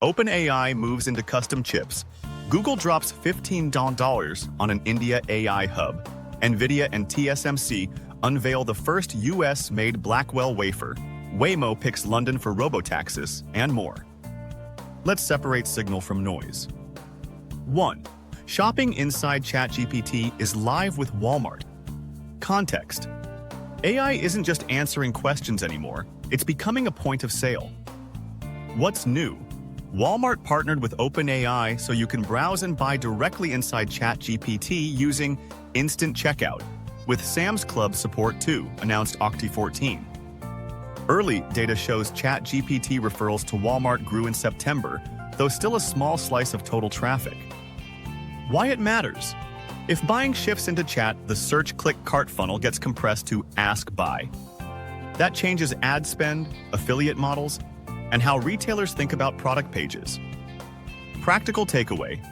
OpenAI moves into custom chips. Google drops $15 on an India AI hub. Nvidia and TSMC unveil the first US-made Blackwell wafer. Waymo picks London for robotaxis, and more. Let's separate signal from noise. 1. Shopping inside ChatGPT is live with Walmart. Context. AI isn't just answering questions anymore, it's becoming a point of sale. What's new? Walmart partnered with OpenAI so you can browse and buy directly inside ChatGPT using instant checkout, with Sam's Club support too, announced Octi 14. Early data shows ChatGPT referrals to Walmart grew in September, though still a small slice of total traffic. Why it matters? If buying shifts into chat, the search-click-cart funnel gets compressed to Ask Buy. That changes ad spend, affiliate models, and how retailers think about product pages. Practical takeaway.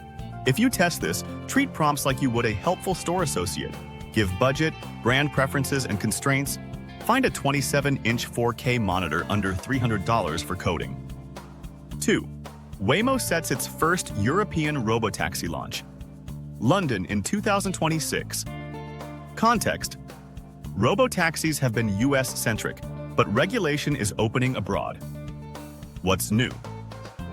If you test this, treat prompts like you would a helpful store associate. Give budget, brand preferences, and constraints. Find a 27-inch 4K monitor under $300 for coding. 2. Waymo sets its first European robotaxi launch. London in 2026. Context. Robotaxis have been US-centric, but regulation is opening abroad. What's new?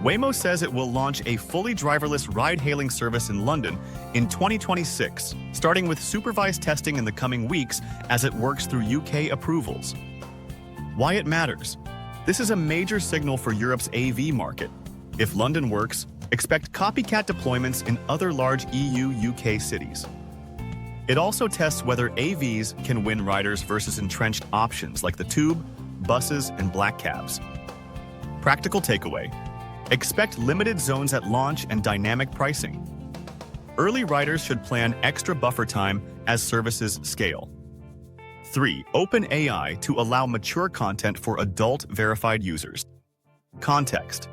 Waymo says it will launch a fully driverless ride-hailing service in London in 2026, starting with supervised testing in the coming weeks as it works through UK approvals. Why it matters? This is a major signal for Europe's AV market. If London works, expect copycat deployments in other large EU-UK cities. It also tests whether AVs can win riders versus entrenched options like the tube, buses, and black cabs. Practical takeaway. Expect limited zones at launch and dynamic pricing. Early riders should plan extra buffer time as services scale. 3. OpenAI to allow mature content for adult verified users. Context.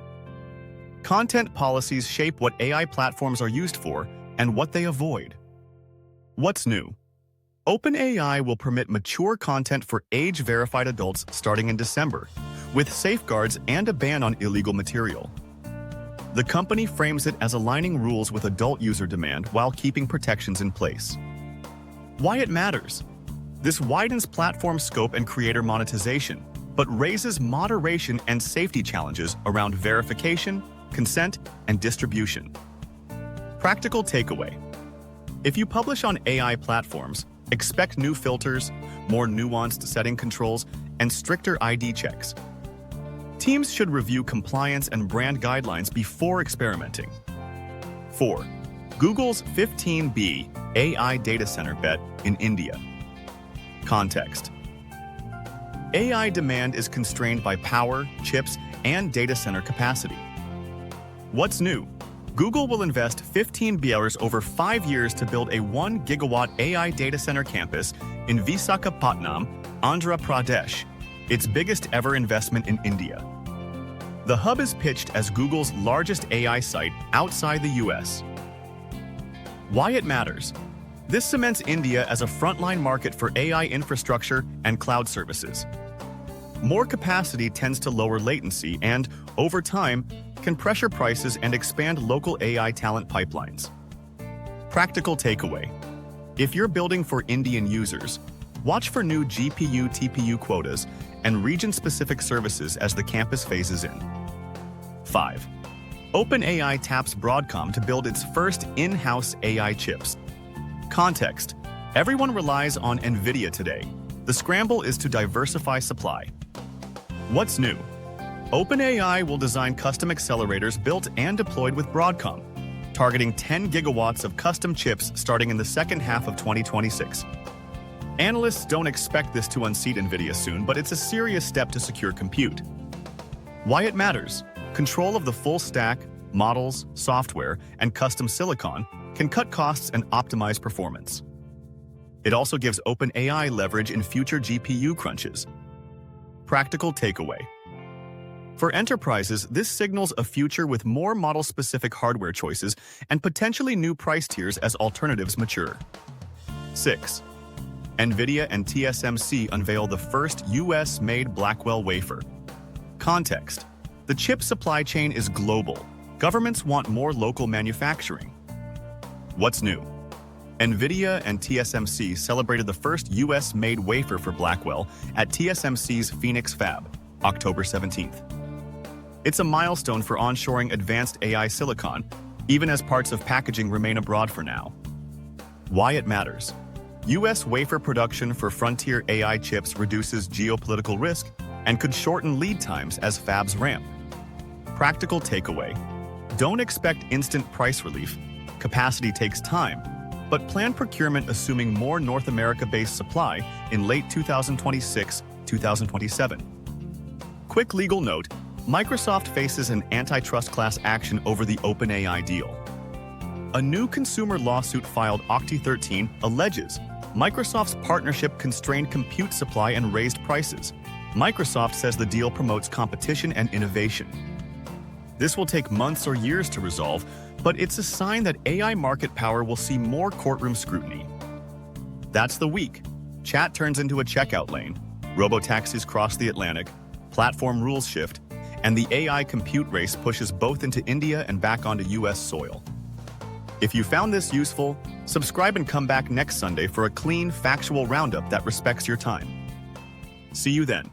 Content policies shape what AI platforms are used for and what they avoid. What's new? OpenAI will permit mature content for age-verified adults starting in December, with safeguards and a ban on illegal material. The company frames it as aligning rules with adult user demand while keeping protections in place. Why it matters? This widens platform scope and creator monetization, but raises moderation and safety challenges around verification, consent, and distribution. Practical takeaway. If you publish on AI platforms, expect new filters, more nuanced setting controls, and stricter ID checks. Teams should review compliance and brand guidelines before experimenting. 4. Google's 15B AI data center bet in India. Context. AI demand is constrained by power, chips, and data center capacity. What's new? Google will invest $15 billion over 5 years to build a 1 gigawatt AI data center campus in Visakhapatnam, Andhra Pradesh, its biggest ever investment in India. The hub is pitched as Google's largest AI site outside the US. Why it matters? This cements India as a frontline market for AI infrastructure and cloud services. More capacity tends to lower latency and, over time, can pressure prices and expand local AI talent pipelines. Practical takeaway. If you're building for Indian users, watch for new GPU-TPU quotas and region-specific services as the campus phases in. 5. OpenAI taps Broadcom to build its first in-house AI chips. Context. Everyone relies on Nvidia today. The scramble is to diversify supply. What's new? OpenAI will design custom accelerators built and deployed with Broadcom, targeting 10 gigawatts of custom chips starting in the second half of 2026. Analysts don't expect this to unseat Nvidia soon, but it's a serious step to secure compute. Why it matters? Control of the full stack, models, software, and custom silicon can cut costs and optimize performance. It also gives OpenAI leverage in future GPU crunches. Practical takeaway. For enterprises, this signals a future with more model-specific hardware choices and potentially new price tiers as alternatives mature. 6. Nvidia and TSMC unveil the first US-made Blackwell wafer. Context. The chip supply chain is global, Governments want more local manufacturing. What's new? Nvidia and TSMC celebrated the first US-made wafer for Blackwell at TSMC's Phoenix fab, October 17th. It's a milestone for onshoring advanced AI silicon, even as parts of packaging remain abroad for now. Why it matters. US wafer production for frontier AI chips reduces geopolitical risk and could shorten lead times as fabs ramp. Practical takeaway. Don't expect instant price relief. Capacity takes time, but plan procurement assuming more North America-based supply in late 2026-2027. Quick legal note, Microsoft faces an antitrust class action over the OpenAI deal. A new consumer lawsuit filed October 13 alleges Microsoft's partnership constrained compute supply and raised prices. Microsoft says the deal promotes competition and innovation. This will take months or years to resolve, but it's a sign that AI market power will see more courtroom scrutiny. That's the week. Chat turns into a checkout lane, robotaxis cross the Atlantic, platform rules shift, and the AI compute race pushes both into India and back onto US soil. If you found this useful, subscribe and come back next Sunday for a clean, factual roundup that respects your time. See you then.